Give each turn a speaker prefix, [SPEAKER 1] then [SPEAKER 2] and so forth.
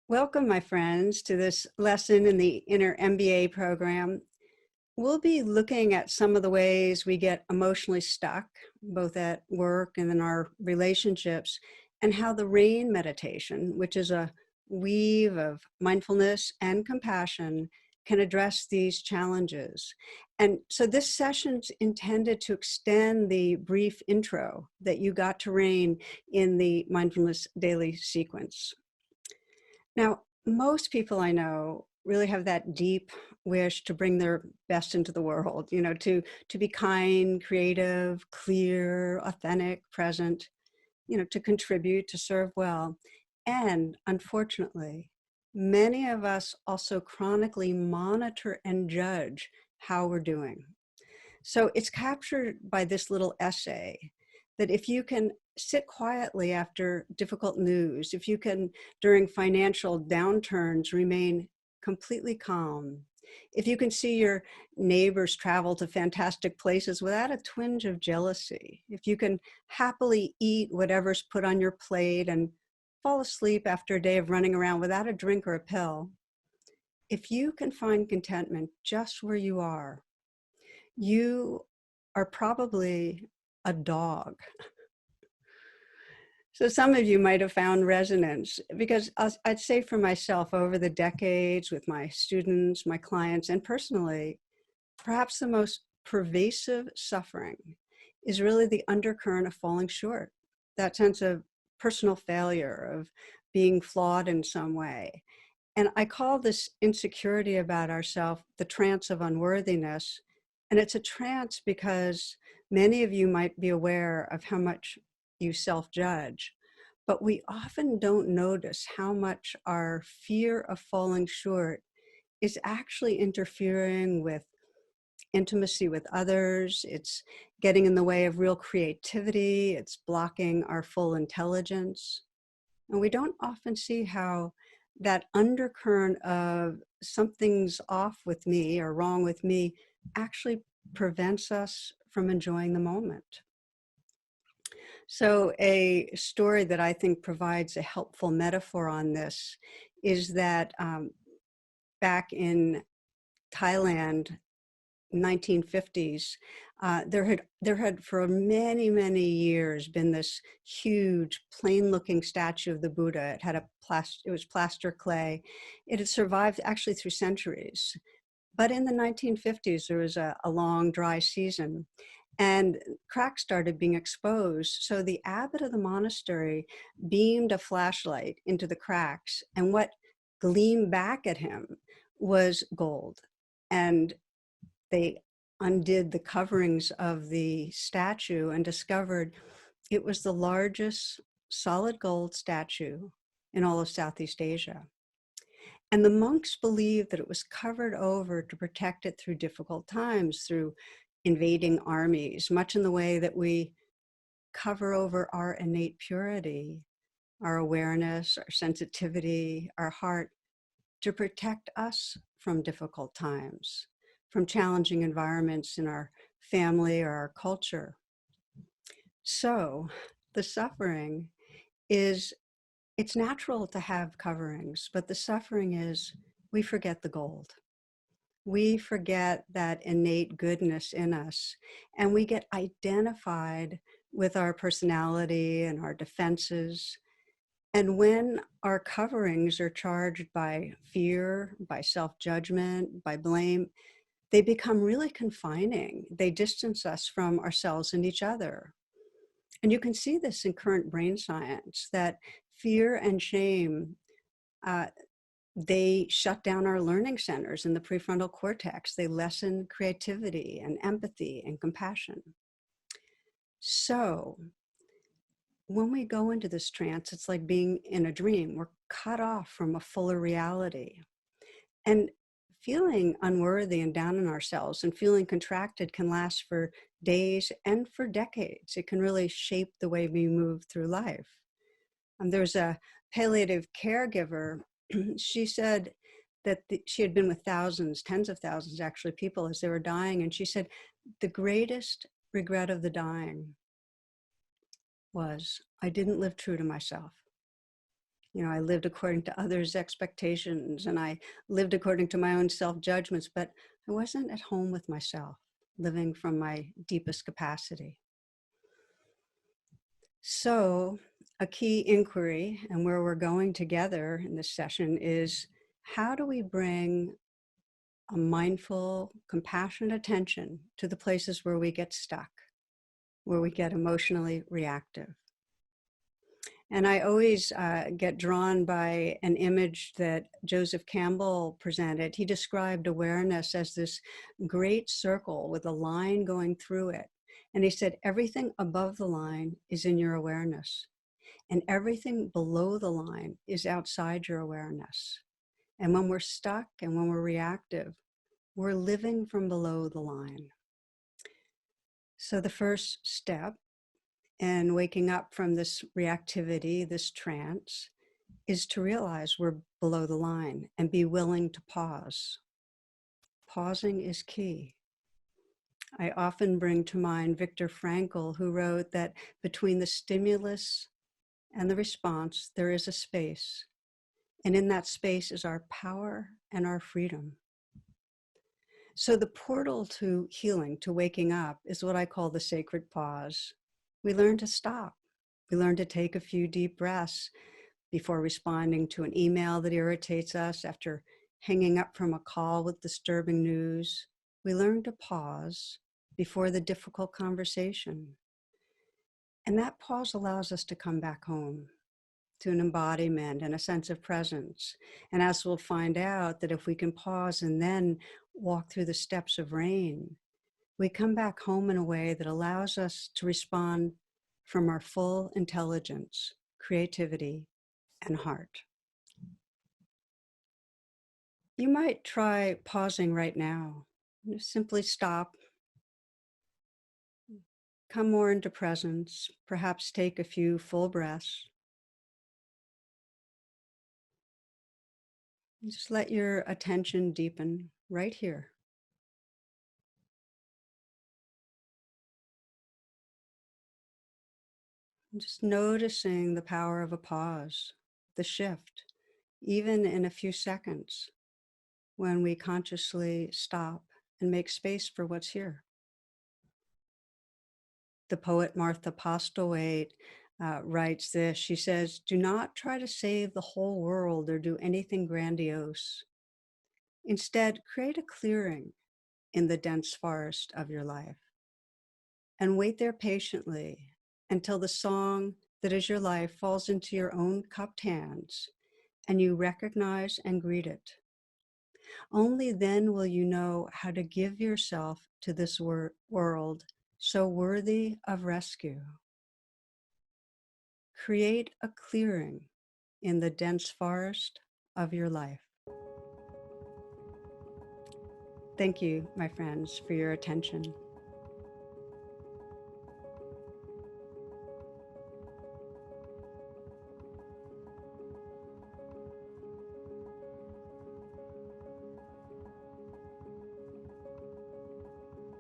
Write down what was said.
[SPEAKER 1] Welcome, my friends, to this lesson in the Inner MBA program. We'll be looking at some of the ways we get emotionally stuck, both at work and in our relationships, and how the RAIN meditation, which is a weave of mindfulness and compassion, can address these challenges. And so this session's intended to extend the brief intro that you got to RAIN in the mindfulness daily sequence. Now, most people I know really have that deep wish to bring their best into the world, to be kind, creative, clear, authentic, present, to contribute, to serve well. And unfortunately, many of us also chronically monitor and judge how we're doing. So it's captured by this little essay that if you can sit quietly after difficult news, if you can, during financial downturns, remain completely calm, if you can see your neighbors travel to fantastic places without a twinge of jealousy, if you can happily eat whatever's put on your plate and fall asleep after a day of running around without a drink or a pill, if you can find contentment just where you are probably a dog. So some of you might have found resonance because I'd say for myself over the decades with my students, my clients, and personally, perhaps the most pervasive suffering is really the undercurrent of falling short, that sense of personal failure, of being flawed in some way. And I call this insecurity about ourselves the trance of unworthiness. And it's a trance because many of you might be aware of how much you self-judge, but we often don't notice how much our fear of falling short is actually interfering with intimacy with others. It's getting in the way of real creativity. It's blocking our full intelligence. And we don't often see how that undercurrent of something's off with me or wrong with me actually prevents us from enjoying the moment. So a story that I think provides a helpful metaphor on this is that back in Thailand, 1950s, there had for many, many years been this huge plain-looking statue of the Buddha. It had it was plaster clay. It had survived actually through centuries. But in the 1950s, there was a long dry season and cracks started being exposed. So the abbot of the monastery beamed a flashlight into the cracks, and what gleamed back at him was gold. And they undid the coverings of the statue and discovered it was the largest solid gold statue in all of Southeast Asia. And the monks believed that it was covered over to protect it through difficult times, through invading armies, much in the way that we cover over our innate purity, our awareness, our sensitivity, our heart, to protect us from difficult times, from challenging environments in our family or our culture. So the suffering is, it's natural to have coverings, but the suffering is we forget the gold. We forget that innate goodness in us, and we get identified with our personality and our defenses. And when our coverings are charged by fear, by self-judgment, by blame, they become really confining. They distance us from ourselves and each other. And you can see this in current brain science, that fear and shame, they shut down our learning centers in the prefrontal cortex. They lessen creativity and empathy and compassion. So when we go into this trance, it's like being in a dream. We're cut off from a fuller reality. And feeling unworthy and down on ourselves and feeling contracted can last for days and for decades. It can really shape the way we move through life. There's a palliative caregiver. She said that she had been with thousands, tens of thousands actually, people as they were dying. And she said, the greatest regret of the dying was I didn't live true to myself. I lived according to others' expectations, and I lived according to my own self-judgments, but I wasn't at home with myself, living from my deepest capacity. So a key inquiry, and where we're going together in this session, is how do we bring a mindful, compassionate attention to the places where we get stuck, where we get emotionally reactive? And I always get drawn by an image that Joseph Campbell presented. He described awareness as this great circle with a line going through it. And he said, everything above the line is in your awareness, and everything below the line is outside your awareness. And when we're stuck and when we're reactive, we're living from below the line. So the first step in waking up from this reactivity, this trance, is to realize we're below the line and be willing to pause. Pausing is key. I often bring to mind Viktor Frankl, who wrote that between the stimulus and the response, there is a space. And in that space is our power and our freedom. So the portal to healing, to waking up, is what I call the sacred pause. We learn to stop. We learn to take a few deep breaths before responding to an email that irritates us, after hanging up from a call with disturbing news. We learn to pause before the difficult conversation. And that pause allows us to come back home to an embodiment and a sense of presence. And as we'll find out, that if we can pause and then walk through the steps of rain, we come back home in a way that allows us to respond from our full intelligence, creativity, and heart. You might try pausing right now. Just simply stop, come more into presence, perhaps take a few full breaths. And just let your attention deepen right here. And just noticing the power of a pause, the shift, even in a few seconds, when we consciously stop and make space for what's here. The poet Martha Postlewaite writes this. She says, "Do not try to save the whole world or do anything grandiose. Instead, create a clearing in the dense forest of your life and wait there patiently until the song that is your life falls into your own cupped hands and you recognize and greet it. Only then will you know how to give yourself to this world so worthy of rescue. Create a clearing in the dense forest of your life." Thank you, my friends, for your attention.